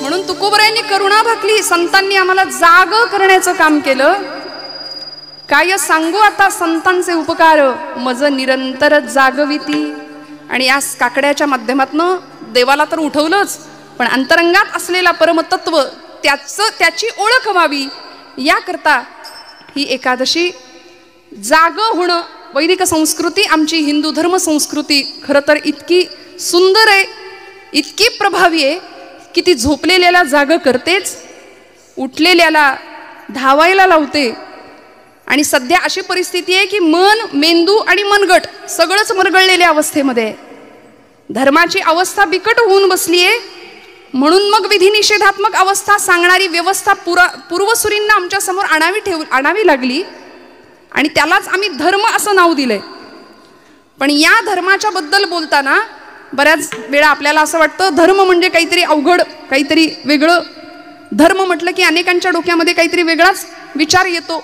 म्हणून तुकोबरायांनी करुणा भाकली, संतांनी आम्हाला जाग करण्याचं काम केलं. काय सांगू आता संतांचे उपकार, मज निरंतर जागविती. आणि या काकड्याच्या माध्यमातनं देवाला तर उठवलंच, पण अंतरंगात असलेला परमतत्व त्याची ओळख व्हावी याकरता ही एकादशी जाग होणं. वैदिक संस्कृती, आमची हिंदू धर्म संस्कृती खरं तर इतकी सुंदर आहे, इतकी प्रभावी आहे की ती झोपलेल्याला जाग करतेच, उठलेल्याला धावायला लावते. आणि सध्या अशी परिस्थिती आहे की मन, मेंदू आणि मनगट सगळंच मरगळलेल्या अवस्थेमध्ये आहे. धर्माची अवस्था बिकट होऊन बसली आहे. म्हणून मग विधिनिषेधात्मक अवस्था सांगणारी व्यवस्था पूर्वसुरींना आमच्या समोर आणावी लागली आणि त्यालाच आम्ही धर्म असं नाव दिलंय. पण या धर्माच्या बद्दल बोलताना बऱ्याच वेळा आपल्याला असं वाटतं धर्म म्हणजे काहीतरी अवघड, काहीतरी वेगळं. धर्म म्हटलं की अनेकांच्या डोक्यामध्ये काहीतरी वेगळाच विचार येतो.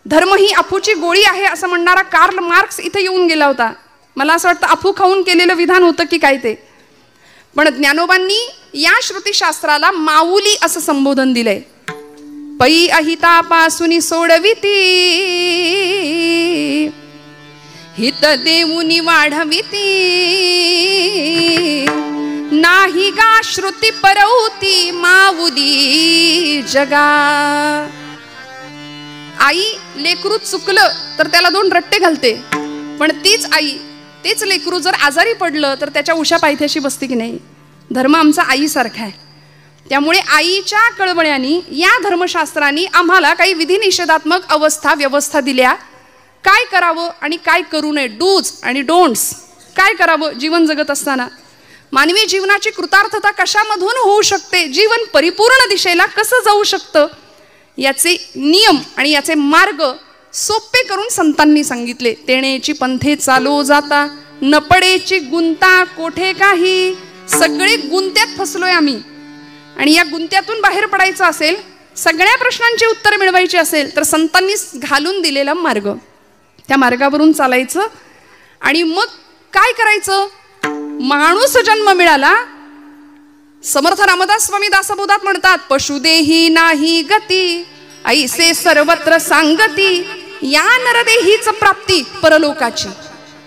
धर्म ही अफूची गोळी आहे असं म्हणणारा कार्ल मार्क्स इथे येऊन गेला होता. मला असं वाटतं अफू खाऊन केलेलं विधान होतं की काय ते. पण ज्ञानोबांनी या श्रुतीशास्त्राला माऊली असं संबोधन दिलंय. पै अहितापासून सोडविती, हित देऊनी वाढविती. नाही गा श्रुती परवती माऊली जगा. आई लेकरू चुकलं तर त्याला 2 रट्टे घालते, पण तीच आई, तेच लेकरू जर आजारी पडलं तर त्याच्या उशा पायथ्याशी बसते की नाही. धर्म आमचा आईसारखा आहे. त्यामुळे आईच्या कळवळ्यांनी या धर्मशास्त्रांनी आम्हाला काही विधिनिषेधात्मक अवस्था व्यवस्था दिल्या. काय करावं आणि काय करू नये, डूज आणि डोंट्स. काय करावं जीवन जगत असताना, मानवी जीवनाची कृतार्थता कशामधून होऊ शकते, जीवन परिपूर्ण दिशेला कसं जाऊ शकतं, याचे नियम आणि याचे मार्ग सोपे करून संतांनी सांगितले. तेणेची पंथे चालो जाता, न पडेची गुंता कोठे काही. सगळे गुंत्यात फसलोय आम्ही आणि या गुंत्यातून बाहेर पडायचं असेल, सगळ्या प्रश्नांची उत्तर मिळवायची असेल तर संतांनी घालून दिलेला मार्ग, त्या मार्गावरून चालायचं. आणि मग काय करायचं, माणूस जन्म मिळाला. समर्थ रामदास स्वामी दासबोधात म्हणतात, पशुदेही नाही गती, ऐसे सर्वत्र सांगती. या नरदेहीच प्राप्ती परलोकाची.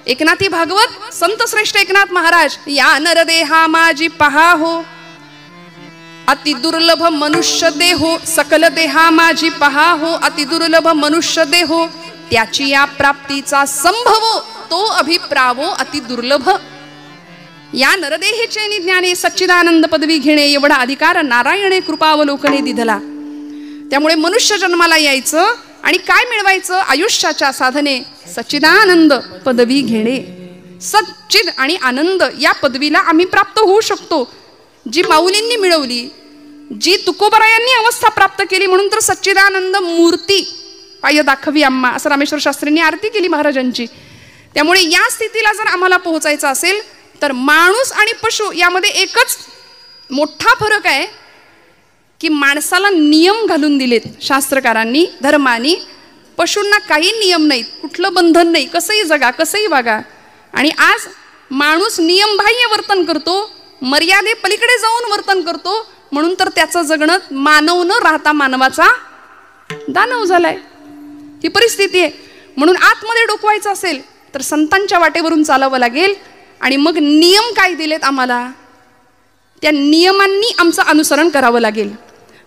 एकनाथी भागवत संत श्रेष्ठ एकनाथ महाराज, या नरदेहा माझी पहा हो, अति दुर्लभ मनुष्य देहो. सकल देहा माझी पहा हो, अति दुर्लभ मनुष्य देहो. त्याची या प्राप्तीचा संभव, तो अभिप्रावो अति दुर्लभ. या नरदेहेचे ज्ञाने सच्चिदानंद पदवी घेणे, एवढा अधिकार नारायणे कृपावलोकने दिधला. त्यामुळे मनुष्य जन्माला यायचं आणि काय मिळवायचं, आयुष्याच्या साधने सच्चिदानंद पदवी घेणे. सच्चिद आणि आनंद या पदवीला आम्ही प्राप्त होऊ शकतो, जी माऊलींनी मिळवली, जी तुकोबरायांनी अवस्था प्राप्त केली. म्हणून तर सच्चिदानंद मूर्ती पाय दाखवी आम्हा, असं रामेश्वर शास्त्रींनी आरती केली महाराजांची. त्यामुळे या स्थितीला जर आम्हाला पोहोचायचं असेल तर माणूस आणि पशु यामध्ये एकच मोठा फरक आहे की माणसाला नियम घालून दिलेत शास्त्रकारांनी, धर्मानी. पशूंना काही नियम नाहीत, कुठलं बंधन नाही, कसंही जगा, कसंही वागा. आणि आज माणूस नियमबाह्य वर्तन करतो, मर्यादे पलीकडे जाऊन वर्तन करतो. म्हणून तर त्याचं जगणं मानव न राहता मानवाचा दानव झालाय. ही परिस्थिती आहे. म्हणून आतमध्ये डोकवायचं असेल तर संतांच्या वाटेवरून चालावं लागेल. आणि मग नियम काय दिलेत आम्हाला, त्या नियमांनी आमचं अनुसरण करावं लागेल.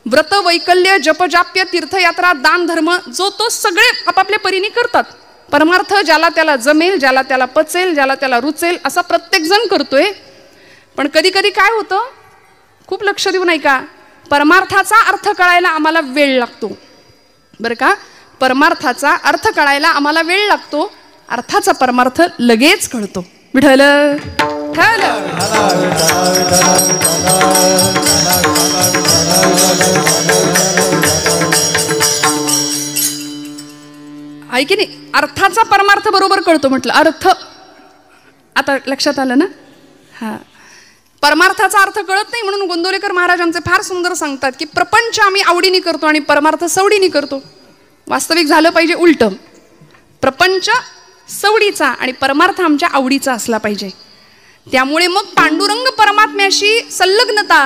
व्रत, वैकल्य, जपजाप्य, तीर्थयात्रा, दान, धर्म जो तो सगळे आपापल्या परीने करतात. परमार्थ ज्याला त्याला जमेल, ज्याला त्याला पचेल, ज्याला त्याला रुचेल असा प्रत्येक जण करतोय. पण कधी कधी काय होतं, खूप लक्ष देऊ नाही का, परमार्थाचा अर्थ कळायला आम्हाला वेळ लागतो बरं का. परमार्थाचा अर्थ कळायला आम्हाला वेळ लागतो, अर्थाचा परमार्थ लगेच कळतो. विठ्ठल आहे की नाही, अर्थाचा परमार्थ बरोबर कळतो म्हटलं. अर्थ आता लक्षात आलं ना. हा, परमार्थाचा अर्थ कळत नाही म्हणून गोंदवलेकर महाराज आमचे फार सुंदर सांगतात की प्रपंच आम्ही आवडीने करतो आणि परमार्थ सवडीने करतो. वास्तविक झालं पाहिजे उलट, प्रपंच सवडीचा आणि परमार्थ आमच्या आवडीचा असला पाहिजे. त्यामुळे मग पांडुरंग परमात्म्याशी संलग्नता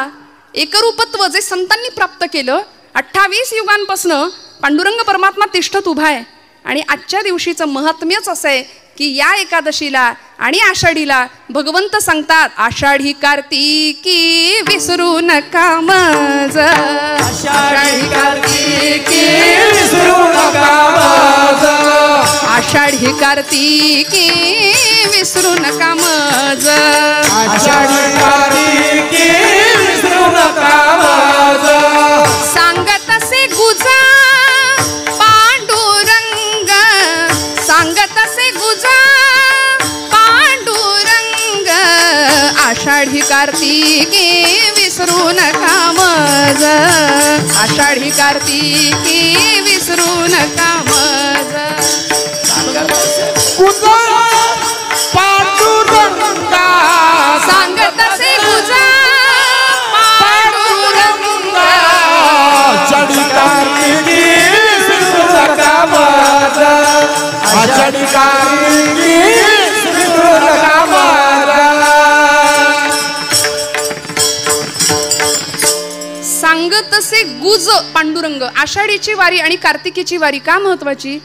एकरूपत्व जे संतांनी प्राप्त केलं, 28 युगांपासनं पांडुरंग परमात्मा तिष्ठत उभा आहे. आणि आजच्या दिवशीचं महात्म्यच असं आहे की या एकादशीला आणि आषाढीला भगवंत सांगतात, आषाढी कार्तिकी विसरू नका मज, आषाढी कार्तिकी विसरू नका मज, आषाढी कार्तिकी विसरू नका मज, आषाढी कार्तिकी विसरू नका मज. सांगत असे गुजा पांडुरंग, सांगत असे गुजा पांडुरंग, आषाढी कार्तिकी विसरू नका मज, आषाढी कार्तिकी विसरू नका मज. गुजा पांडुरंगा, सांगत असे गुजा पांडुरंग, आषाढी कार्तिकी विसरू नका मज, आषाढी कार्तिकी विसरू नका मज. सांगत असे गुज पांडुरंग. आषाढीची वारी आणि कार्तिकीची वारी का महत्वाची?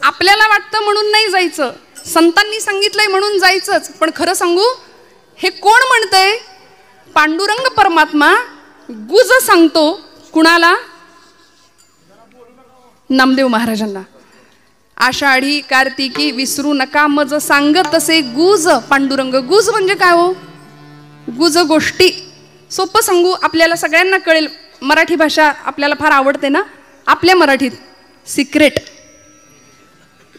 आपल्याला वाटतं म्हणून नाही जायचं, संतांनी सांगितलंय म्हणून जायचंच. पण खरं सांगू, हे कोण म्हणतंय? पांडुरंग परमात्मा गुज सांगतो. कुणाला? नामदेव महाराजांना. आषाढी कार्तिकी विसरू नका मज, सांगत असे गुज पांडुरंग. गुज म्हणजे काय हो? गुज गोष्टी. सोपं सांगू, आपल्याला सगळ्यांना कळेल. मराठी भाषा आपल्याला फार आवडते ना. आपल्या मराठीत सिक्रेट.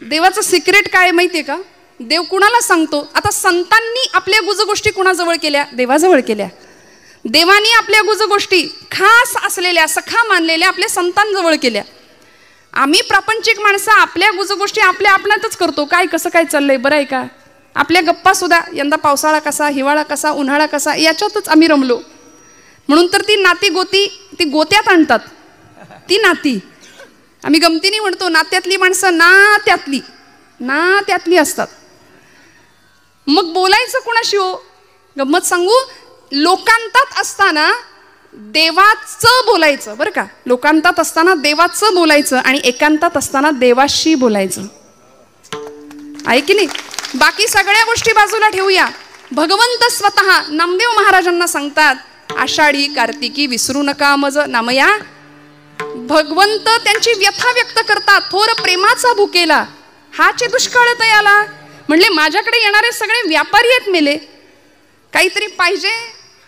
देवाचं सिक्रेट काय माहितीये का? देव कुणाला सांगतो? आता संतांनी आपल्या गुजगोष्टी कुणाजवळ केल्या? देवाजवळ केल्या. देवानी आपल्या गुजगोष्टी खास असलेल्या, सखा मानलेल्या आपल्या संतांजवळ केल्या. आम्ही प्रापंचिक माणसं आपल्या गुजगोष्टी आपल्या आपल्यातच करतो. काय कसं काय चाललंय, बरं आहे का? आपल्या गप्पा सुद्धा यंदा पावसाळा कसा, हिवाळा कसा, उन्हाळा कसा, याच्यातच आम्ही रमलो. म्हणून तर ती नाती गोती ती गोत्यात आणतात. ती नाती आम्ही गमतीने म्हणतो, नात्यातली माणसं नात्यातली असतात. मग बोलायचं कुणाशी हो? गंमत सांगू, लोकांतात असताना देवाचं बोलायचं, बरं का? लोकांतात असताना देवाचं बोलायचं आणि एकांतात असताना देवाशी बोलायचं, आहे की नाही? बाकी सगळ्या गोष्टी बाजूला ठेवूया. भगवंत स्वतः नामदेव महाराजांना सांगतात, आषाढी कार्तिकी विसरू नका मज नामया. भगवंत त्यांची व्यथा व्यक्त करतात. थोर प्रेमाचा भुकेला हाचे दुष्काळ तयाला. म्हणले माझ्याकडे येणारे सगळे व्यापारी आहेत मेले. काहीतरी पाहिजे,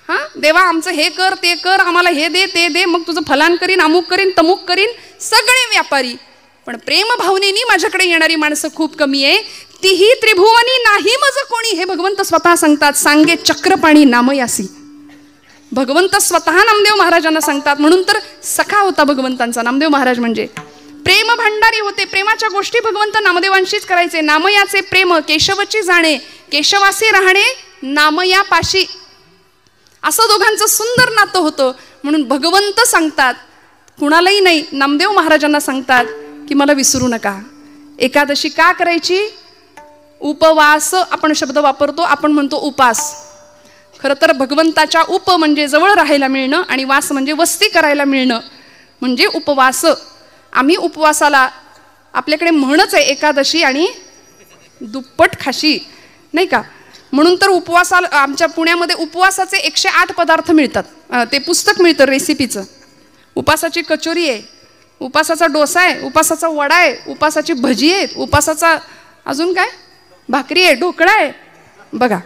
हा देवा आमचं हे कर ते कर, आम्हाला हे दे ते दे, मग तुझं फलान करीन, अमुक करीन, तमुक करीन, सगळे व्यापारी. पण प्रेम भावनेनी माझ्याकडे येणारी माणसं खूप कमी आहे. तीही त्रिभुवनी नाही मज कोणी, हे भगवंत स्वतः सांगतात. सांगे चक्रपाणी नामयासी. भगवंत स्वतः नामदेव महाराजांना सांगतात. म्हणून तर सखा होता भगवंतांचा नामदेव महाराज. म्हणजे प्रेम भंडारी होते. प्रेमाच्या गोष्टी भगवंत नामदेवांशीच करायचे. नामयाचे प्रेम केशवची जाणे, केशवासी राहणे नामया पाशी. असं दोघांचं सुंदर नातं होतं. म्हणून भगवंत सांगतात, कुणालाही नाही, नामदेव महाराजांना सांगतात की मला विसरू नका. एकादशी का करायची? उपवास आपण शब्द वापरतो, आपण म्हणतो उपास. खरं तर भगवंताच्या उप म्हणजे जवळ राहायला मिळणं आणि वास म्हणजे वस्ती करायला मिळणं, म्हणजे उपवास. आम्ही उपवासाला आपल्याकडे म्हणच आहे एकादशी आणि दुप्पट खाशी, नाही का? म्हणून तर उपवासाला आमच्या पुण्यामध्ये उपवासाचे 108 पदार्थ मिळतात. ते पुस्तक मिळतं रेसिपीचं. उपासाची कचोरी आहे, उपासाचा डोसा आहे, उपासाचा वडा आहे, उपासाची भजी आहे, उपासाचा अजून काय भाकरी आहे, ढोकळा आहे. बघा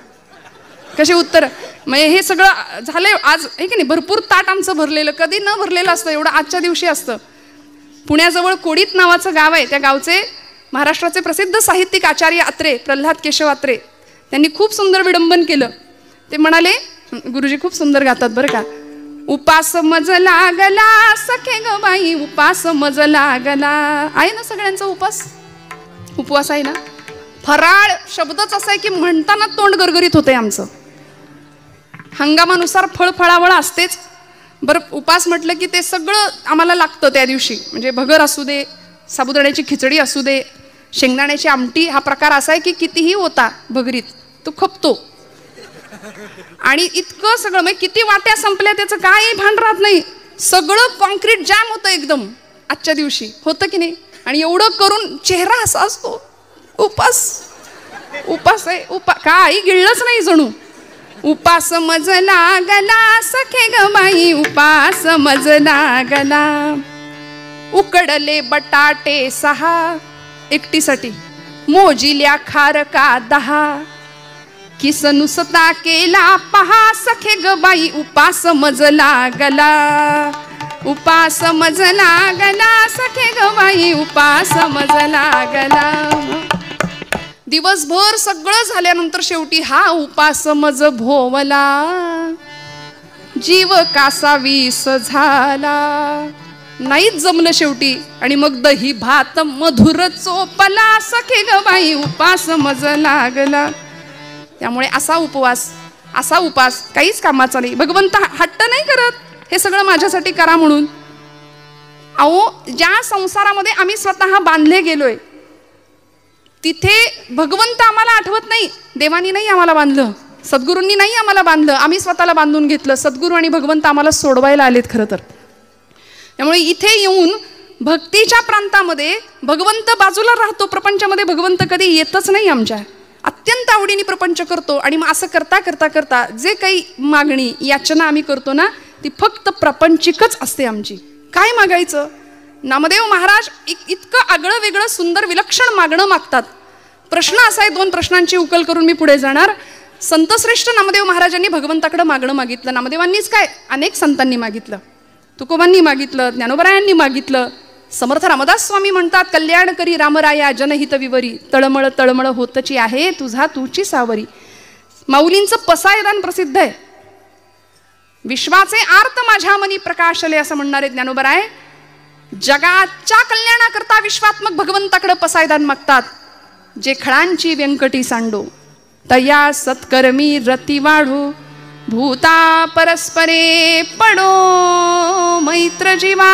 कशी उत्तर. म्हणजे हे सगळं झालंय आज, आहे की नाही? भरपूर ताट आमचं भरलेलं, कधी न भरलेलं असतं एवढं आजच्या दिवशी असतं. पुण्याजवळ कोडीत नावाचं गाव आहे. त्या गावचे महाराष्ट्राचे प्रसिद्ध साहित्यिक आचार्य अत्रे, प्रल्हाद केशव अत्रे, त्यांनी खूप सुंदर विडंबन केलं. ते म्हणाले, गुरुजी खूप सुंदर गातात बरं का. उपास मज लागला सखे ग बाई, उपास मज लागला. आहे ना सगळ्यांचा उपास? उपवास आहे ना? फराळ शब्दच असा आहे की म्हणताना तोंड गरगरीत होते आमचं. हंगामानुसार फळफळावळ असतेच. बरं, उपास म्हटलं की ते सगळं आम्हाला लागतं त्या दिवशी. म्हणजे भगर असू दे, साबुदाण्याची खिचडी असू दे, शेंगदाण्याची आमटी. हा प्रकार असा आहे की कितीही होता भगरीत तो खपतो. आणि इतकं सगळं म्हणजे किती वाट्या संपल्या त्याचं काही भान राहत नाही. सगळं कॉन्क्रीट जॅम होतं एकदम आजच्या दिवशी, होतं की नाही. आणि एवढं करून चेहरा असा असतो, उपास आहे काही गिळलंच नाही जणू. उपास मज लागला सखे ग बाई, उपास मज लागला. उकडले बटाटे 6 एकटीसाठी, मोजिल्या खारका 10. किस नुसता केला पहा सखे ग बाई, उपास मज लागला. उपास मज लागला सखे ग बाई, उपास मज लागला. दिवसभर सगळं झाल्यानंतर शेवटी हा उपास मज भोवला. जीव कासा विष झाला, नाहीच जमलं शेवटी. आणि मग दही भात मधुर चोपला सखे ग बाई, उपास मज लागला. त्यामुळे असा उपास काहीच कामाचा नाही. भगवंत हट्ट नाही करत हे सगळं माझ्यासाठी करा म्हणून. अहो, ज्या संसारामध्ये आम्ही स्वतः बांधले गेलोय तिथे भगवंत आम्हाला आठवत नाही. देवानी नाही आम्हाला बांधलं, सद्गुरूंनी नाही आम्हाला बांधलं, आम्ही स्वतःला बांधून घेतलं. सद्गुरू आणि भगवंत आम्हाला सोडवायला आलेत खरं तर. त्यामुळे इथे येऊन भक्तीच्या प्रांतामध्ये भगवंत बाजूला राहतो. प्रपंचामध्ये भगवंत कधी येतच नाही आमच्या. अत्यंत आवडीने प्रपंच करतो. आणि मग असं करता जे काही मागणी याचना आम्ही करतो ना, ती फक्त प्रपंचिकच असते आमची. काय मागायचं? नामदेव महाराज इतकं आगळं वेगळं सुंदर विलक्षण मागणं मागतात. प्रश्न असा आहे, 2 प्रश्नांची उकल करून मी पुढे जाणार. संतश्रेष्ठ नामदेव महाराजांनी भगवंताकडे मागणं मागितलं. नामदेवांनीच काय, अनेक संतांनी मागितलं. तुकोबांनी मागितलं, ज्ञानोबरायांनी मागितलं. समर्थ रामदास स्वामी म्हणतात, कल्याण करी रामराया जनहित विवरी, तळमळ तळमळ होतची आहे तुझा तूची सावरी. माऊलींचं पसायदान प्रसिद्ध आहे. विश्वाचे आर्त माझ्या मनी प्रकाशले असं म्हणणारे ज्ञानोबराय जगाच्या कल्याणाकरता विश्वात्मक भगवंताकडे पसायदान मागतात. जे खळांची व्यंकटी सांडो, तया सत्कर्मी रती वाढो, भूता परस्परे पडो मैत्र जीवांचे.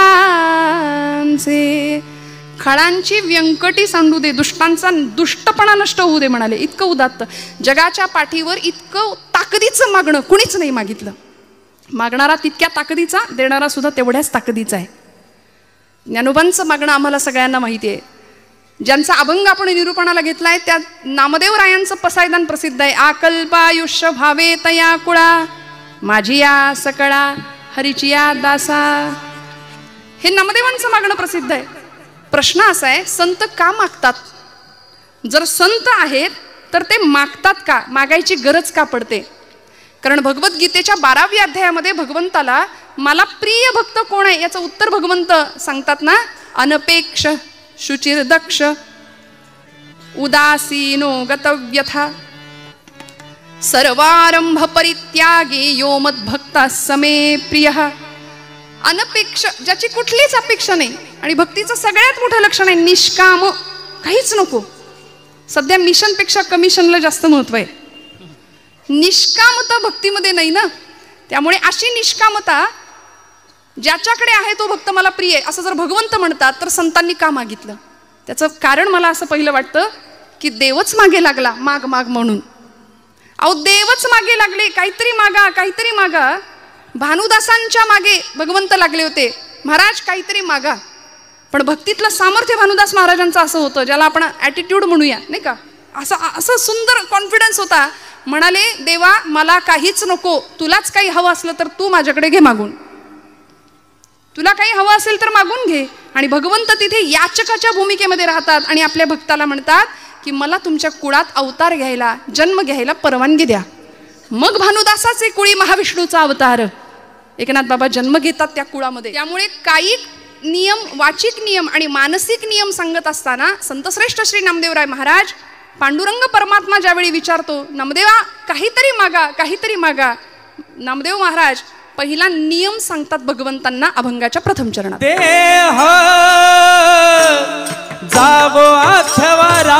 खळांची व्यंकटी सांडू दे, दुष्टांचा दुष्टपणा नष्ट होऊ दे म्हणाले. इतकं उदात्त. जगाच्या पाठीवर इतकं ताकदीचं मागणं कुणीच नाही मागितलं. मागणारा तितक्या ताकदीचा, देणारा सुद्धा तेवढ्याच ताकदीचा आहे. ज्ञानोबांचं मागणं आम्हाला सगळ्यांना माहिती आहे. ज्यांचा अभंग आपण निरूपणाला घेतलाय त्या नामदेव रायांचं पसायदान प्रसिद्ध आहे. आकल्पायुष्य भावे तया कुळा, माझी या सकळा हरिचिया दासा. हे नामदेवांचं मागणं प्रसिद्ध आहे. प्रश्न असा आहे, संत का मागतात? जर संत आहेत तर ते मागतात का? मागायची गरज का पडते? कारण भगवद्गीतेच्या 12व्या अध्यायामध्ये भगवंताला मला प्रिय भक्त कोण आहे याचं उत्तर भगवंत सांगतात ना. अनपेक्ष शुचिर दक्ष उदासीनो गतव्यथा सर्वारंभ परित्यागी यो मद्भक्ता समे प्रिय. अनपेक्ष, ज्याची कुठलीच अपेक्षा नाही. आणि भक्तीचं सगळ्यात मोठं लक्षण आहे निष्काम, काहीच नको. सध्या मिशनपेक्षा कमिशनला जास्त महत्व आहे. निष्कामता भक्तीमध्ये नाही ना. त्यामुळे अशी निष्कामता ज्याच्याकडे आहे तो भक्त मला प्रिय आहे असं जर भगवंत म्हणतात तर संतांनी का मागितलं? त्याचं कारण मला असं पहिलं वाटतं की देवच मागे लागला माग माग म्हणून. अहो, देवच मागे लागले, काहीतरी मागा काहीतरी मागा. भानुदासांच्या मागे भगवंत लागले होते, महाराज काहीतरी मागा. पण भक्तीतलं सामर्थ्य भानुदास महाराजांचं असं होतं, ज्याला आपण ॲटिट्यूड म्हणूया नाही का, असं सुंदर कॉन्फिडन्स होता. म्हणाले, देवा मला काहीच नको, तुलाच काही हवं असलं तर तू माझ्याकडे घे मागून. तुला काही हवं असेल तर मागून घे. आणि भगवंत तिथे याचकाच्या भूमिकेमध्ये राहतात आणि आपल्या भक्ताला म्हणतात की मला तुमच्या कुळात अवतार घ्यायला, जन्म घ्यायला परवानगी द्या. मग भानुदासाचे कुळी महाविष्णूचा अवतार एकनाथ बाबा जन्म घेतात त्या कुळामध्ये. त्यामुळे कायिक नियम, वाचिक नियम आणि मानसिक नियम सांगत असताना संतश्रेष्ठ श्री नामदेवराय महाराज, पांडुरंग परमात्मा ज्यावेळी विचारतो नामदेवा काहीतरी मागा काहीतरी मागा, नामदेव महाराज पहिला नियम सांगतात भगवंतांना अभंगाच्या प्रथम चरणात. देह जावो अथवरा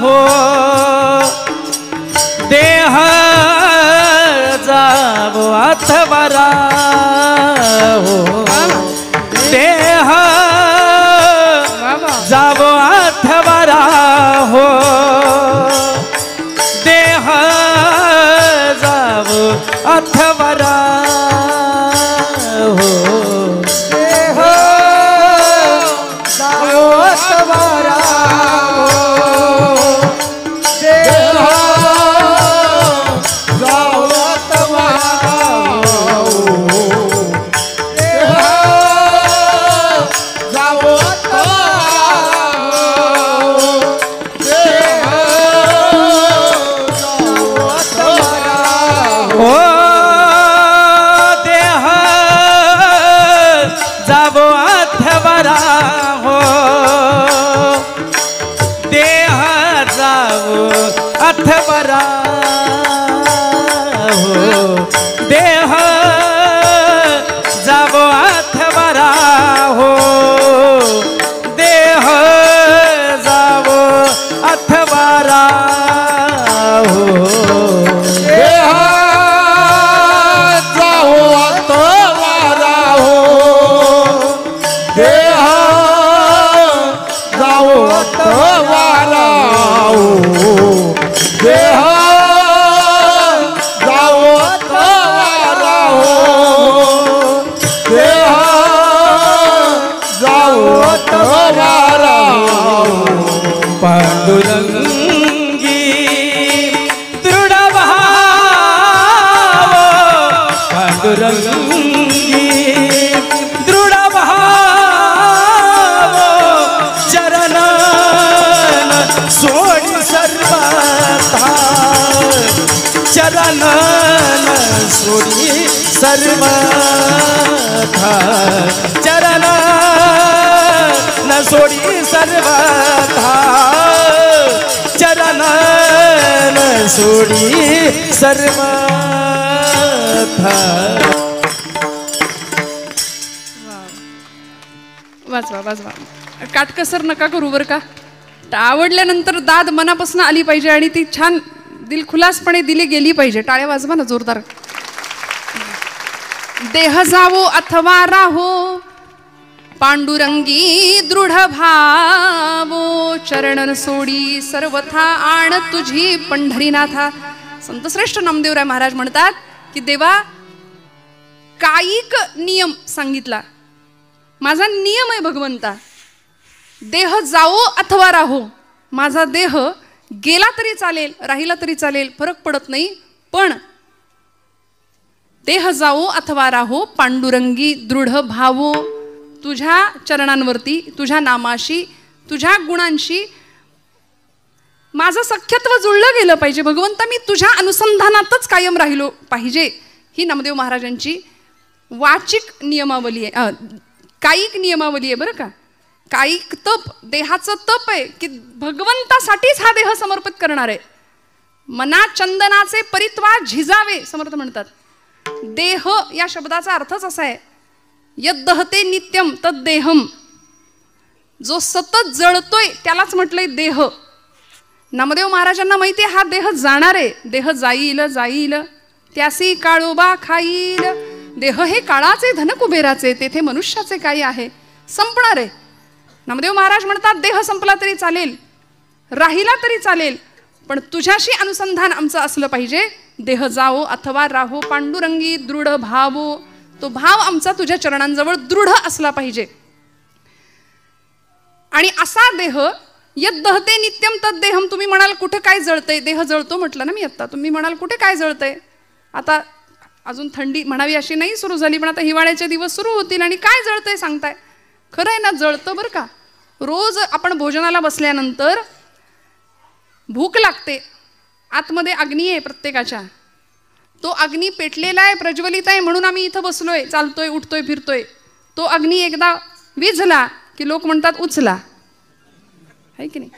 हो, देह जावो अथवरा हो, देह जावो अथवरा हो, देह दृढ भाव चरण सोडी सर्वथा चरण सोडी सर्वथा चरण सोडी सर्वथा चरण सोडी सर्वथा. वाजवा वाजवा, काटकसर नका करू बरं का. आवडल्यानंतर दाद मनापासून आली पाहिजे आणि ती छान दिलखुलासपणे दिली गेली पाहिजे. टाळ्या वाजवा ना जोरदार. देह जावो अथवा राहो पांडुरंगी दृढ भावो चरण सोडी सर्वथा आण तुझी पंढरीनाथा. संतश्रेष्ठ नामदेवराय महाराज म्हणतात की देवा, कायिक नियम सांगितला, माझा नियम आहे भगवंता. देह जावो अथवा राहो, माझा देह गेला तरी चालेल, राहिला तरी चालेल, फरक पडत नाही, पण देह जावो अथवा राहो पांडुरंगी दृढ भावो, तुझ्या चरणांवरती, तुझ्या नामाशी, तुझ्या गुणांशी माझं सख्यत्व जुळलं गेलं पाहिजे. भगवंता, मी तुझ्या अनुसंधानातच कायम राहिलो पाहिजे. ही नामदेव महाराजांची वाचिक नियमावली आहे, कायिक नियमावली आहे बरं का. कायिक तप, देहाचं तप आहे की भगवंतासाठीच हा देह समर्पित करणार आहे. मना चंदनाचे परित्वा झिजावे समर्थ म्हणतात. देह या शब्दाचा अर्थच असा आहे, यद्दहते नित्यम तद्देहम, जो सतत जळतोय त्यालाच म्हटलंय देह. नामदेव महाराजांना माहिती आहे हा देह जाणार आहे, देह जाईल जाईल त्यासी काळोबा खाईल. देह हे काळाचे धन कुबेराचे, तेथे मनुष्याचे काही आहे, संपणार आहे. नामदेव महाराज म्हणतात देह संपला तरी चालेल, राहिला तरी चालेल, पण तुझ्याशी अनुसंधान आमचं असलं पाहिजे. देह जावो अथवा राहो पांडुरंगी दृढ भावो, तो भाव आमचा तुझ्या चरणांजवळ दृढ असला पाहिजे. आणि असा देह यद्दहते नित्यम तद्देहम. तुम्ही म्हणाल कुठे काय जळतंय, देह जळतो म्हटलं ना मी आत्ता. तुम्ही म्हणाल कुठे काय जळतंय, आता अजून थंडी म्हणावी अशी नाही सुरू झाली, पण आता हिवाळ्याचे दिवस सुरू होतील आणि काय जळतंय सांगताय. खरं आहे ना, जळतं बरं का. रोज आपण भोजनाला बसल्यानंतर भूक लागते, आतमध्ये अग्नी आहे प्रत्येकाच्या, तो अग्नी पेटलेला आहे, प्रज्वलित आहे, म्हणून आम्ही इथं बसलोय, चालतोय, उठतोय, फिरतोय. तो अग्नी एकदा विझला की लोक म्हणतात उचला, आहे की नाही.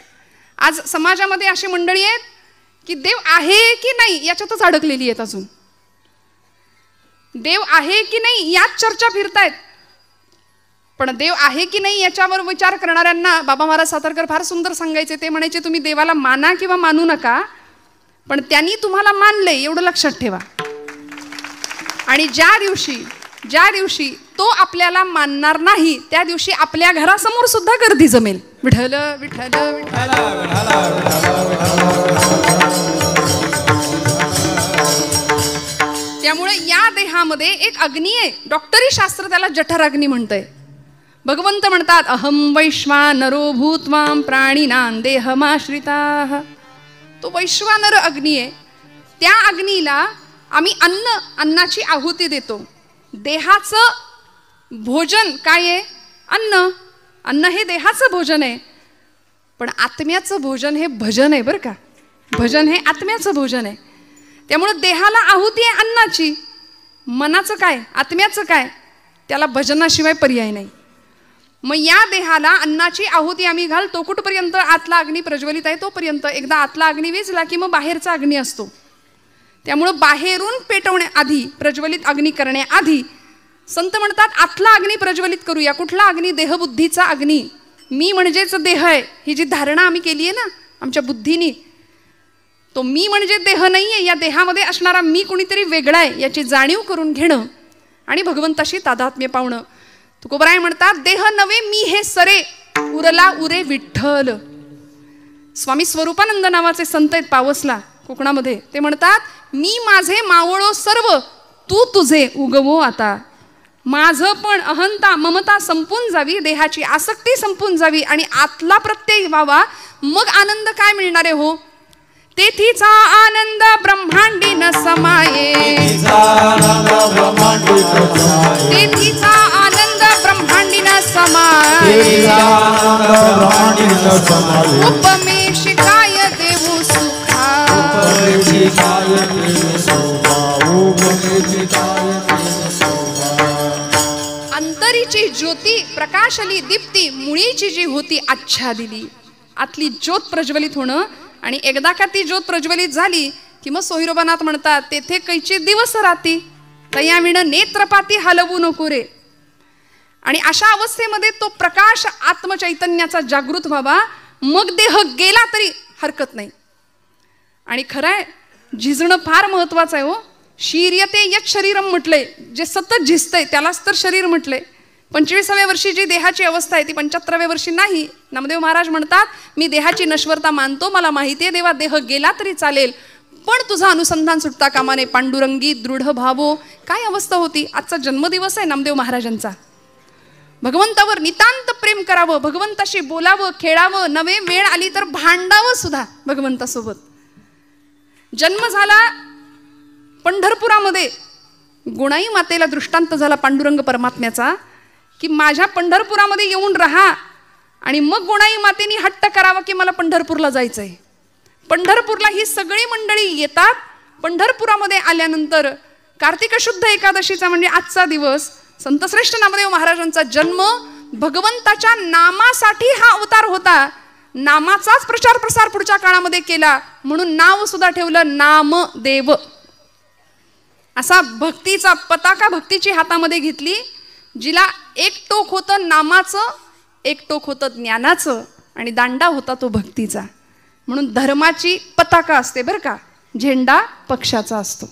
आज समाजामध्ये अशी मंडळी आहेत की देव आहे की नाही याच्यातच अडकलेली आहेत. अजून देव आहे की नाही यात चर्चा फिरतायत, पण देव आहे की नाही याच्यावर विचार करणाऱ्यांना बाबा महाराज सातारकर फार सुंदर सांगायचे. ते म्हणायचे तुम्ही देवाला माना किंवा मानू नका, पण त्यांनी तुम्हाला मानले एवढं लक्षात ठेवा. आणि ज्या दिवशी तो आपल्याला मानणार नाही त्या दिवशी आपल्या घरासमोर सुद्धा गर्दी जमेल. विठ्ठल विठ्ठल विठ्ठल. त्यामुळे या देहामध्ये एक अग्नी आहे. डॉक्टरी शास्त्र त्याला जठराग्नी म्हणतंय. भगवंत म्हणतात अहम वैश्वानरो भूत्वाम प्राणिनां देहमाश्रिताः. तो वैश्वानर अग्नी आहे. त्या अग्नीला आम्ही अन्नाची आहुती देतो. देहाचं भोजन काय आहे? अन्न हे देहाचं भोजन आहे, पण आत्म्याचं भोजन हे भजन आहे बरं का. भजन हे आत्म्याचं भोजन आहे. त्यामुळे देहाला आहुती आहे अन्नाची, मनाचं काय, आत्म्याचं काय, त्याला भजनाशिवाय पर्याय नाही. मग या देहाला अन्नाची आहुती आम्ही घालतो कुठपर्यंत? आतला अग्नी प्रज्वलित आहे तोपर्यंत. एकदा आतला अग्नी विझला की मग बाहेरचा अग्नी असतो. त्यामुळं बाहेरून पेटवण्याआधी, प्रज्वलित अग्नी करण्याआधी संत म्हणतात आतला अग्नी प्रज्वलित करूया. कुठला अग्नी? देहबुद्धीचा अग्नी. मी म्हणजेच देह आहे, ही जी धारणा आम्ही केली आहे ना आमच्या बुद्धीनी, तो मी म्हणजे देह नाही आहे. या देहामध्ये असणारा मी कुणीतरी वेगळा आहे याची जाणीव करून घेणं आणि भगवंताशी तादात्म्य पावणं. तुकोबराय म्हणतात देह नवे मी हे सरे, उरला उरे विठ्ठल. स्वामी स्वरूपानंद नावाचे संत आहेत पावसला कोकणामध्ये. ते म्हणतात मी माझे मावळो सर्व, तू तुझे उगवो आता. माझं पण अहंता ममता संपून जावी, देहाची आसक्ती संपून जावी आणि आतला प्रत्यय व्हावा. मग आनंद काय मिळणार आहे हो? तेथीचा आनंद ब्रह्मांडी न समाये, तेथीचा आनंद ब्रह्मांडी न समाये, उपमेशी काय देऊ सुखा, अंतरीची ज्योती प्रकाशली दीप्ती मुळीची जी होती आच्छादिली. आतली ज्योत प्रज्वलित होणं आणि एकदा का ती ज्योत प्रज्वलित झाली की मग सोहिरोबानाथ म्हणतात तेथे कैची दिवस राती तयाविण नेत्रपाती हलवू नको रे. आणि अशा अवस्थेमध्ये तो प्रकाश आत्मचैतन्याचा जागृत व्हावा, मग देह गेला तरी हरकत नाही. आणि खरंय झिजणं फार महत्वाचं आहे हो. शीर्यते यत शरीरम म्हटलंय, जे सतत झिजतंय त्यालाच तर शरीर म्हटलंय. 25व्या वर्षी जी देहाची अवस्था आहे ती 75व्या वर्षी नाही. नामदेव महाराज म्हणतात मी देहाची नश्वरता मानतो, मला माहिती आहे देवा देह गेला तरी चालेल, पण तुझा अनुसंधान सुटता कामा नये. पांडुरंगी दृढ भावो. काय अवस्था होती. आजचा जन्मदिवस आहे नामदेव महाराजांचा. भगवंतावर नितांत प्रेम करावं, भगवंताशी बोलावं, खेळावं, नवे वेळ आली तर भांडावं सुद्धा भगवंतासोबत. जन्म झाला पंढरपुरामध्ये, गुणाई मातेला दृष्टांत झाला पांडुरंग परमात्म्याचा की माझ्या पंढरपुरामध्ये येऊन राहा. आणि मग गुणाई मातेनी हट्ट करावा की मला पंढरपूरला जायचंय. पंढरपूरला ही सगळी मंडळी येतात. पंढरपुरामध्ये आल्यानंतर कार्तिक शुद्ध एकादशीचा म्हणजे आजचा दिवस संतश्रेष्ठ नामदेव महाराजांचा जन्म भगवंताच्या नामासाठी हा अवतार होता. नामाचाच प्रचार प्रसार पुढच्या काळामध्ये केला म्हणून नाव सुद्धा ठेवलं नामदेव. असा भक्तीचा पताका भक्तीची हातामध्ये घेतली, जिला एक टोक होतं नामाचं, एक टोक होतं ज्ञानाचं आणि दांडा होता तो भक्तीचा. म्हणून धर्माची पताका असते बरं का, झेंडा पक्षाचा असतो.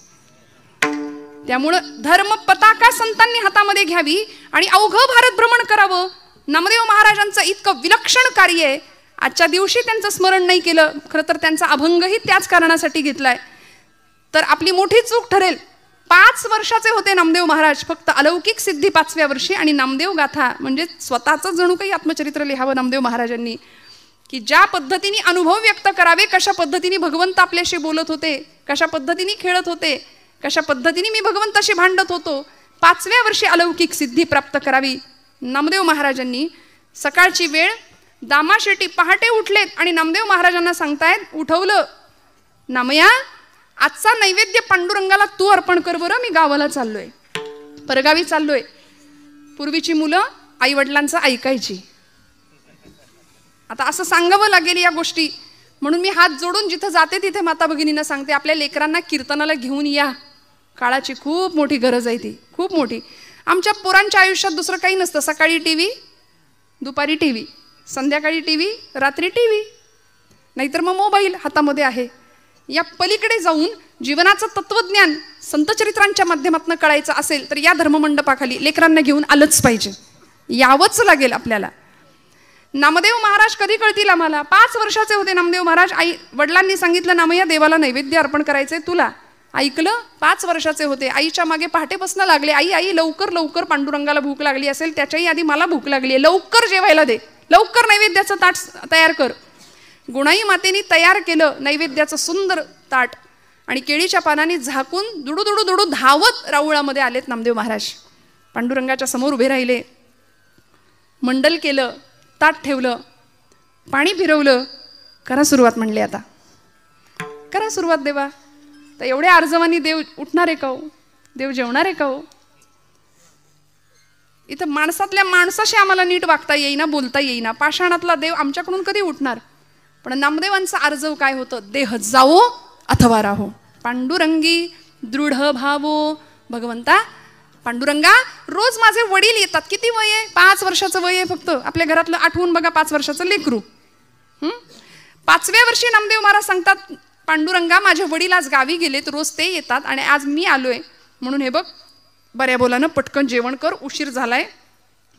त्यामुळं धर्म पताका संतांनी हातामध्ये घ्यावी आणि अवघं भारत भ्रमण करावं. नामदेव महाराजांचं इतकं विलक्षण कार्य आहे. आजच्या दिवशी त्यांचं स्मरण नाही केलं, खरं तर त्यांचा अभंगही त्याच कारणासाठी घेतलाय तर आपली मोठी चूक ठरेल. 5 वर्षाचे होते नामदेव महाराज, फक्त अलौकिक सिद्धी 5व्या वर्षी. आणि नामदेव गाथा म्हणजे स्वतःच जणू काही आत्मचरित्र लिहावं नामदेव महाराजांनी, की ज्या पद्धतीने अनुभव व्यक्त करावे, कशा पद्धतीने भगवंत आपल्याशी बोलत होते, कशा पद्धतीने खेळत होते, कशा पद्धतीने मी भगवंताशी भांडत होतो. 5व्या वर्षी अलौकिक सिद्धी प्राप्त करावी. नामदेव महाराजांनी सकाळची वेळ दामाशेटी पहाटे उठलेत आणि नामदेव महाराजांना सांगतायत, उठवलं नामया आजचा नैवेद्य पांडुरंगाला तू अर्पण कर बरं, मी गावाला चाललोय, परगावी चाललोय. पूर्वीची मुलं आई वडिलांचं ऐकायची, आता असं सांगावं लागेल या गोष्टी. म्हणून मी हात जोडून जिथं जाते तिथे माता भगिनींना सांगते, आपल्या लेकरांना कीर्तनाला घेऊन या. काळाची खूप मोठी गरज आहे, ती खूप मोठी. आमच्या पोरांच्या आयुष्यात दुसरं काही नसतं. सकाळी टीव्ही, दुपारी टीव्ही, संध्याकाळी टीव्ही, रात्री टीव्ही, नाहीतर मग मोबाईल हातामध्ये आहे. या पलीकडे जाऊन जीवनाचं तत्वज्ञान संतचरित्रांच्या माध्यमातून कळायचं असेल तर या धर्ममंडपाखाली लेकरांना घेऊन आलंच पाहिजे, यावंच लागेल आपल्याला. नामदेव महाराज कधी कळतील आम्हाला. 5 वर्षाचे होते नामदेव महाराज. आई वडिलांनी सांगितलं नामया देवाला नैवेद्य अर्पण करायचंय तुला. ऐकलं. 5 वर्षाचे होते. आईच्या मागे पहाटे बसणं लागले, आई आई लवकर लवकर पांडुरंगाला भूक लागली असेल, त्याच्याही आधी मला भूक लागली आहे, लवकर जेवायला दे, लवकर नैवेद्याचं ताट तयार कर. गुणाई मातेनी तयार केलं नैवेद्याचं सुंदर ताट आणि केळीच्या पानाने झाकून दुडू दुडू दुडू धावत राऊळामध्ये आलेत नामदेव महाराज. पांडुरंगाच्या समोर उभे राहिले, मंडल केलं, ताट ठेवलं, पाणी फिरवलं. करा सुरुवात म्हणले, आता करा सुरुवात देवा. तर एवढ्या अर्जवानी देव उठणार आहे का हो? देव जेवणार आहे का हो? इथं माणसातल्या माणसाशी आम्हाला नीट वागता येईना, बोलता येईना. पाषाणातला देव आमच्याकडून कधी उठणार? पण नामदेवांचा आर्जव काय होतं? देह जावो अथवा राहो, पांडुरंगी दृढ भावो. भगवंता पांडुरंगा, रोज माझे वडील येतात. किती वय आहे? 5 वर्षाचं वय आहे फक्त. आपल्या घरातलं आठवून बघा, 5 वर्षाचं लेकरू. 5व्या वर्षी नामदेव महाराज सांगतात, पांडुरंगा माझे वडील आज गावी गेलेत, रोज ते येतात आणि आज मी आलोय, म्हणून हे बघ बऱ्या बोलानं पटकन जेवण कर, उशीर झालाय,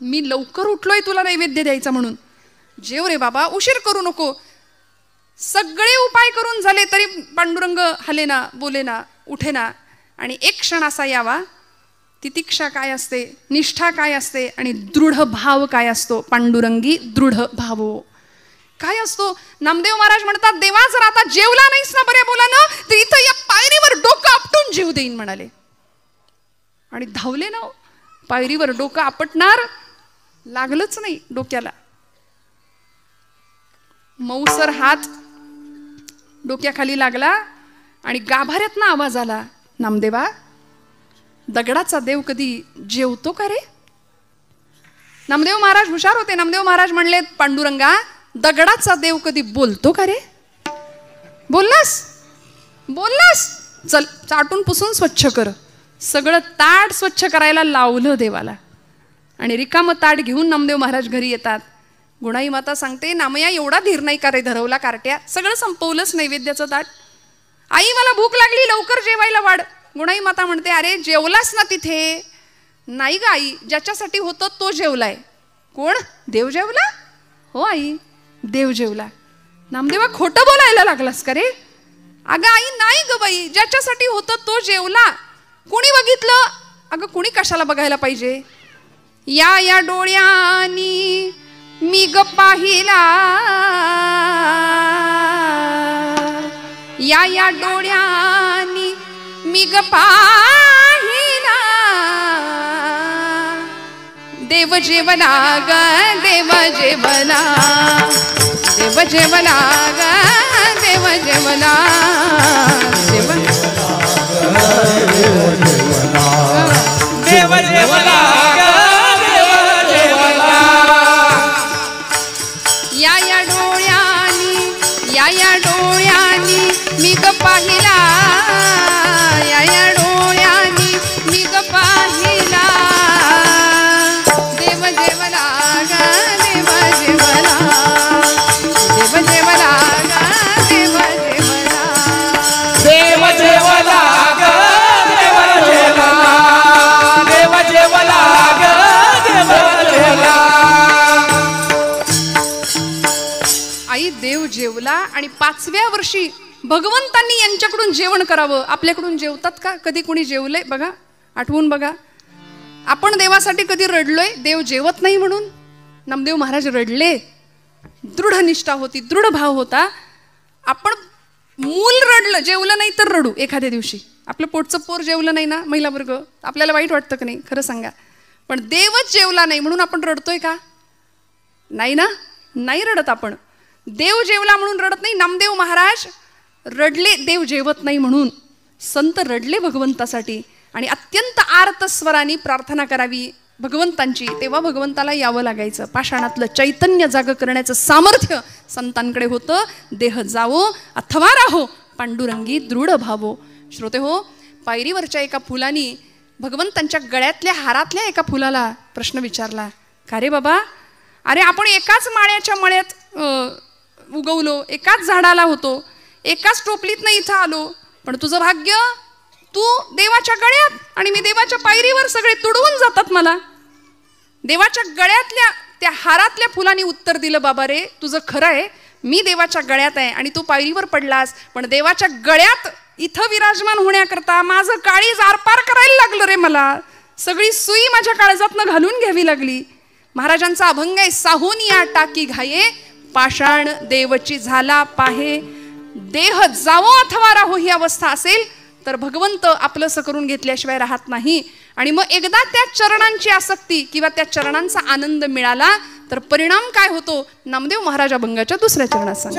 मी लवकर उठलोय तुला नैवेद्य द्यायचा म्हणून. जेव रे बाबा, उशीर करू नको. सगळे उपाय करून झाले तरी पांडुरंग हलेना, बोलेना, उठेना. आणि एक क्षण असा यावा, तितिक्षा काय असते, निष्ठा काय असते आणि दृढ भाव काय असतो. पांडुरंगी दृढ भावो. काय असतो? नामदेव महाराज म्हणतात, देवा जर आता जेवला नाहीस ना बऱ्या बोलानं तर इथं या पायरीवर डोकं आपटून जीव देईन म्हणाले. आणि धावले ना. पायरीवर डोकं आपटणार, लागलंच नाही डोक्याला. मऊसर हात डोक्याखाली लागला आणि गाभाऱ्यातनं आवाज आला, नामदेवा, दगडाचा देव कधी जेवतो का रे? नामदेव महाराज हुशार होते. नामदेव महाराज म्हणले, पांडुरंगा, दगडाचा देव कधी बोलतो का रे? बोललास? बोललास? चल चाटून पुसून स्वच्छ कर. सगळं ताट स्वच्छ करायला लावलं देवाला. आणि रिकामं ताट घेऊन नामदेव महाराज घरी येतात. गुणाई माता सांगते, नामया एवढा धीर नाही का रे धरवला कार्ट्या? सगळं संपवलंच नैवेद्याचं ताट. आई मला भूक लागली, लवकर जेवायला वाढ. गुणाई माता म्हणते, अरे जेवलास ना तिथे? नाही ग आई, ज्याच्यासाठी होतं तो जेवलाय. कोण? देव जेवला? हो आई, देव जेवला. नामदेवा, खोटं बोलायला लागलास का रे? अगं आई, नाही ग बाई, ज्याच्यासाठी होतं तो जेवला. कुणी बघितलं? अगं कुणी कशाला बघायला पाहिजे? या या डोळ्यांनी मी ग पाहिला, या या डोळ्यांनी मी ग पाहिला, देव जेवला ग, देव जेवला, देव जेवला ग, देव जेवला, देव देव जेवला ग, देव जेवला. या या डोळ्यांनी, या या डोळ्यांनी मी ग पाहिला, या या डोळ्यांनी मी ग पाहिला, देव जेवला ग, देव जेवला, देव जेवला ग, देव जेवला, देव जेवला ग, देव जेवला, देव जेवला ग, देव जेवला. आई देव जेवला. आणि 5व्या वर्षी भगवंतांनी यांच्याकडून जेवण करावं. आपल्याकडून जेवतात का? कधी कोणी जेवलंय बघा, आठवून बघा. आपण देवासाठी कधी रडलोय देव जेवत नाही म्हणून? नामदेव महाराज रडले. दृढ निष्ठा होती, दृढ भाव होता. आपण मूल रडलं, जेवलं नाही तर रडू. एखाद्या दिवशी आपलं पोटचं पोर जेवलं नाही ना, महिला वर्ग, आपल्याला वाईट वाटतं का नाही? खरं सांगा. पण देवच जेवला नाही म्हणून आपण रडतोय का? नाही ना, नाही रडत आपण. देव जेवला म्हणून रडत नाही. नामदेव महाराज रडले देव जेवत नाही म्हणून. संत रडले भगवंतासाठी आणि अत्यंत आर्त स्वराने प्रार्थना करावी भगवंतांची. तेव्हा भगवंताला यावं लागायचं. पाषाणातलं चैतन्य जाग करण्याचं सामर्थ्य संतांकडे होतं. देह जावो अथवा राहो, पांडुरंगी दृढ भावो. श्रोते हो, पायरीवरच्या एका फुलानी भगवंतांच्या गळ्यातल्या हारातल्या एका फुलाला प्रश्न विचारला, का रे बाबा, अरे आपण एकाच माळ्याच्या मळ्यात उगवलो, एकाच झाडाला होतो, एकाच टोपलीतनं इथं आलो, पण तुझं भाग्य, तू देवाच्या गळ्यात आणि मी देवाच्या पायरीवर, सगळे तुडवून जातात मला. देवाच्या गळ्यातल्या त्या हारातल्या फुलांनी उत्तर दिलं, बाबा रे तुझं खरं आहे, मी देवाच्या गळ्यात आहे आणि तू पायरीवर पडलास, पण देवाच्या गळ्यात इथं विराजमान होण्याकरता माझं काळीज आरपार करायला लागलं रे. मला सगळी सुई माझ्या काळजातनं घालून घ्यावी लागली. महाराजांचा अभंग आहे, साहून या टाकी घाये, पाषाण देवची झाला पाहे. देह जावो अथवा राहो ही अवस्था असेल तर भगवंत आपलंसं करून घेतल्याशिवाय राहत नाही. आणि मग एकदा त्या चरणांची आसक्ती किंवा त्या चरणांचा आनंद मिळाला तर परिणाम काय होतो? नामदेव महाराज अभंगाच्या दुसऱ्या चरणात सांगतात,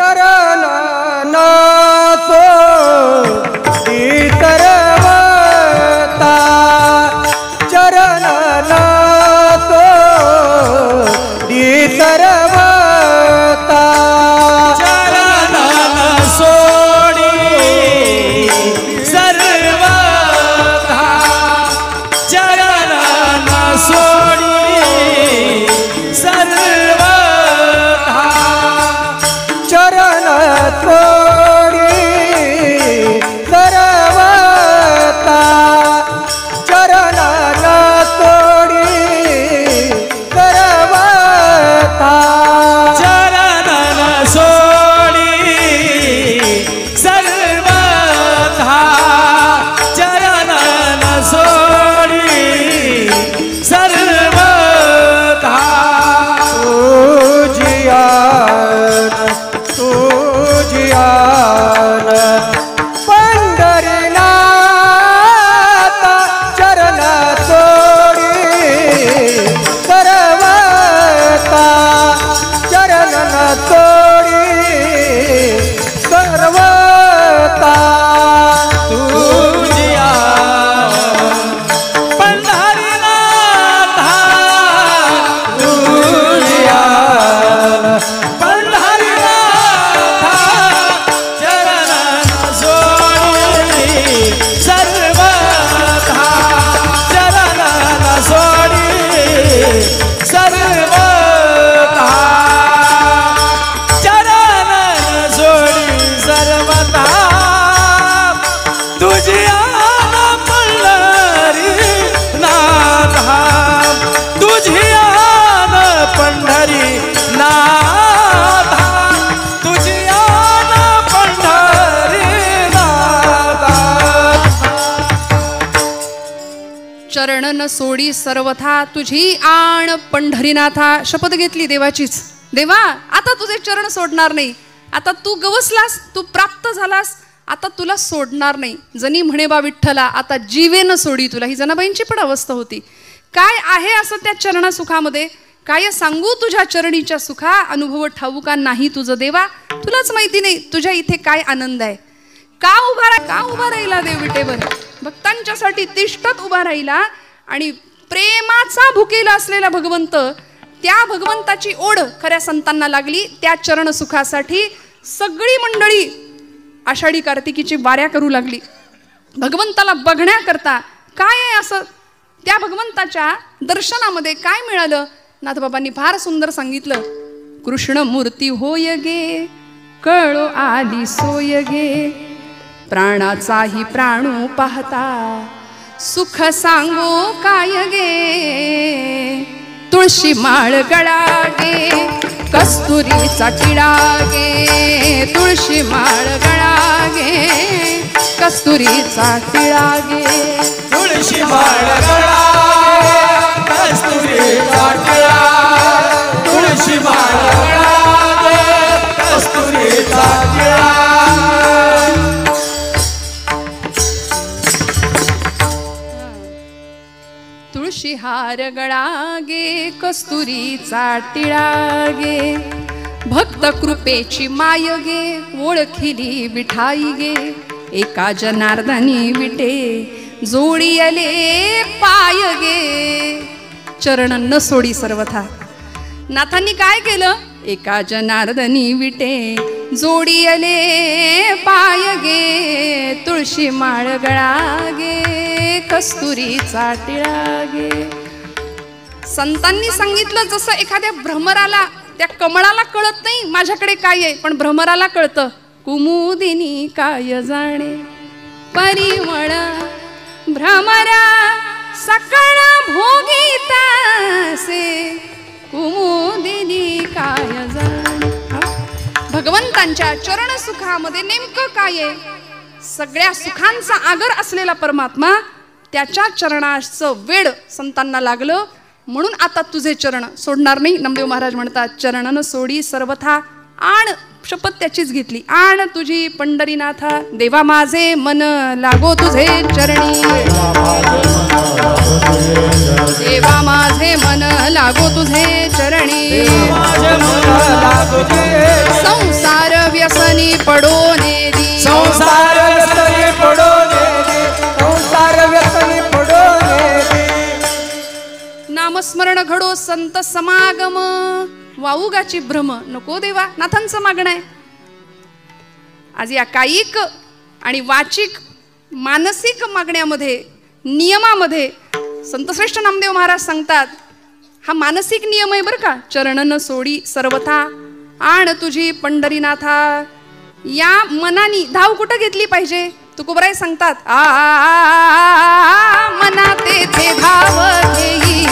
चरण तोडी न सोडी सर्वथा तुझी आण पंढरीनाथा. शपथ घेतली देवाचीच. देवा आता तुझे चरण सोडणार नाही. आता तू गवसलास, तू प्राप्त झालास, आता तुला सोडणार नाही. जनी म्हणे बा विठ्ठला आता जीवेन सोडी तुला. ही जनाबाईंची पण अवस्था होती. काय आहे असं त्या चरणा सुखामध्ये? काय सांगू तुझ्या चरणीच्या सुखा, अनुभव ठाऊका नाही तुझं देवा. तुलाच माहिती नाही तुझ्या इथे काय आनंद आहे. का उभा राहिला देव विटेवर? भक्तांच्यासाठी तिष्ठत उभा राहिला. आणि प्रेमाचा भुकेला असलेला भगवंत, त्या भगवंताची ओढ खऱ्या संतांना लागली. त्या चरण सुखासाठी सगळी मंडळी आषाढी कार्तिकीची वाऱ्या करू लागली भगवंताला बघण्याकरता. काय आहे असं त्या भगवंताच्या दर्शनामध्ये काय मिळालं? नाथबाबांनी फार सुंदर सांगितलं. कृष्ण मूर्ती होय गे, कळो आली सोय गे, प्राणाचाही प्राणू पाहता, सुख सांगो काय गे. तुळशी माळ गळा गे, कस्तुरीचा टिळा गे, तुळशी माळ गळा गे, कस्तुरीचा टिळा गे. तुळशी माळ गळा गे, कस्तुरीचा टिळा, तुळशी माळ गळा गे, कस्तुरीचा टिळा. तुळशी हार गळा गे, कस्तुरीचा टिळा गे, भक्त कृपेची माय गे, ओळखिली विठाई गे, एका जनार्दनी विटे जोडी आले पाय गे. चरण न सोडी सर्वथा. नाथांनी काय केलं? एका जनार्दनी विटे जोडी आले पाय गे, तुळशी माळ गळा गे, कस्तुरीचा टिळा गे. संतांनी सांगितलं जसं एखाद्या भ्रमराला, त्या कमळाला कळत नाही माझ्याकडे काय आहे, पण भ्रमराला कळतं. कुमुदिनी काय जाणे परिमळ, भ्रमरा सकळ भोगीतासे, कुमुदिनी काय जाणे. भगवंतांच्या चरण सुखामध्ये नेमकं काय आहे? सगळ्या सुखांचा आगर असलेला परमात्मा, त्याच्या चरणाचं वेड संतांना लागलं. म्हणून आता तुझे चरण सोडणार नाही. नामदेव महाराज म्हणतात, चरणन सोडी सर्वथा आण. शपथ त्याचीच घेतली. आण तुझी पंढरीनाथा, देवा माझे मन लागो तुझे चरणी, देवा माझे मन लागो तुझे चरणी. संसार व्यसनी पडो नेदी, संसार व्यसनी पडो नेदी, संसार व्यसनी पडो नेदी. नामस्मरण घडो संत समागम, वाऊगाची भ्रम नको देवा. नाथांचं मागणं आहे. आज या कायिक आणि वाचिक मानसिक मागण्यामध्ये, नियमामध्ये संतश्रेष्ठ नामदेव महाराज सांगतात, हा मानसिक नियम आहे बरं का. चरणन सोडी सर्वथा आण तुझी पंढरीनाथा. या मनानी धाव कुठं घेतली पाहिजे? तुकोबराय सांगतात, मना तेथे धाव घेई,